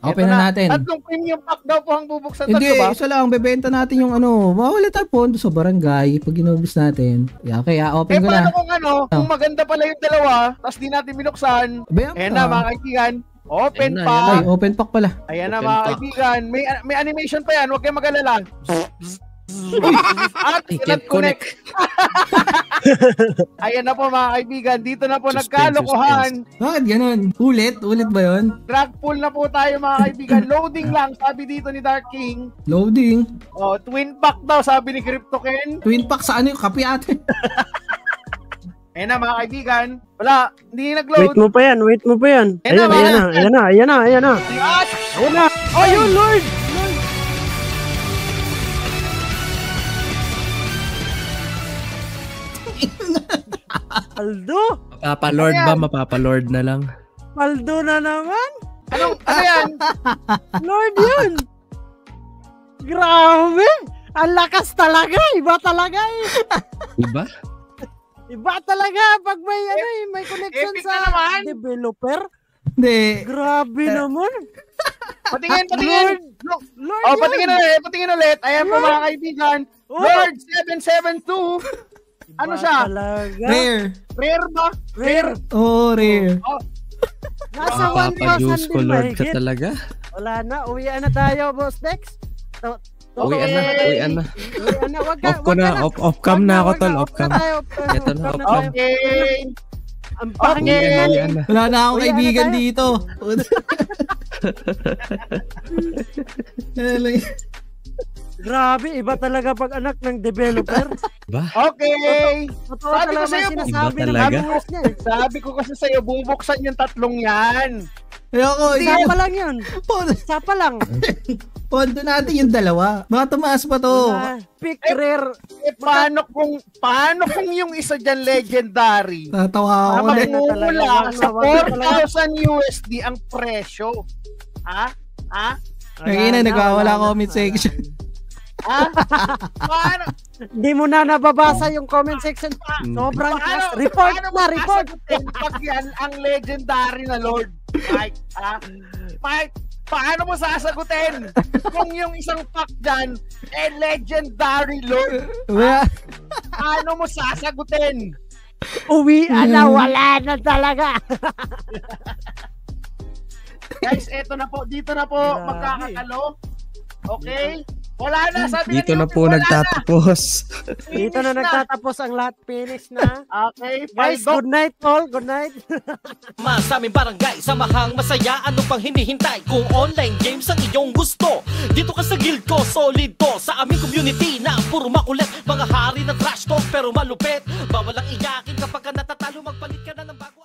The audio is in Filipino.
Open na natin. Tatlong premium pack daw po ang bubuksan. Hindi, ba? isa lang. Bebenta natin yung ano. Mawala tayo pondo sa barangay pag inubos natin. Okay, open ko na. Kung maganda pala yung dalawa, tapos di natin binuksan. Ayan na mga kaibigan. Open pack. Ay, open pack pala. Ayan na mga kaibigan. May animation pa yan. Huwag kayong mag-alala. At connect. Ayan na po mga kaibigan. Dito na po nagkalokohan. Bakit ganun? Ulit ba yun? Drag pull na po tayo mga kaibigan. Loading lang sabi dito ni Dark King. Loading? Twin pack daw sabi ni CryptoKen. Twin pack sa ano yung kape ate? Ayan na mga kaibigan. Wala, hindi nag-load. Wait mo pa yan. Ayan na. Oh, yun, Lord! Paldo? Mapapalord ba? Mapapalord na lang. Paldo na naman? Ano yan? Lord yun! Grabe! Ang lakas talaga! Iba talaga eh! Iba? Iba talaga pag may connection Epic sa na naman. developer. Hindi. Grabe naman. Patingin. Lord Patingin ulit. Ayan po mga kaibigan. Lord 772. Ano siya? Talaga. Rare ba? Rare. Oh, rare. Nasa 1,000 Papadiyos ko, din Lord ka mahigit. talaga. Wala na. Uwian na tayo, Boss Dex. Uwian na. Off ko na. Off cam na ako, tol. Off cam. Ito na, off cam. Okay. Ang pangit. Uwian na. Wala na akong kaibigan dito. Grabe, iba talaga pag anak ng developer. Ba? Okay. Totoo talaga may sinasabi ng viewers niya eh. Sabi ko kasi sa'yo, bubuksan yung tatlong yan. Ayoko. Sapa lang yun. Sapa lang. Pondo natin yung dalawa. Baka tumaas pa to. Pick rare. Paano kung yung isa dyan legendary? Tatawa ako. Mula sa 4,000 USD ang presyo. Ha? Kaya nagwawala comment section. Paano? Hindi mo na nababasa yung comment section. Sobrang class. Report. Pag yan ang legendary na Lord. Mike, paano mo sasagutin kung yung isang pack dyan legendary Lord? Paano mo sasagutin? Na wala na talaga. Guys, eto na po. Dito na po magkakatalo. Okay? Wala na, sabi dito na po nagtatapos. Dito na nagtatapos ang lahat. Finish na. Okay, guys, good night all. Good night. Sa aming barangay, samahang masaya. Ano pang hinihintay? Kung online games ang iyong gusto, dito ka sa guild ko, solid to. Sa aming community na puro makulit. Mga hari na trash talk pero malupit. Bawal ang iyakin kapag ka natatalo, magpalit ka na ng bago.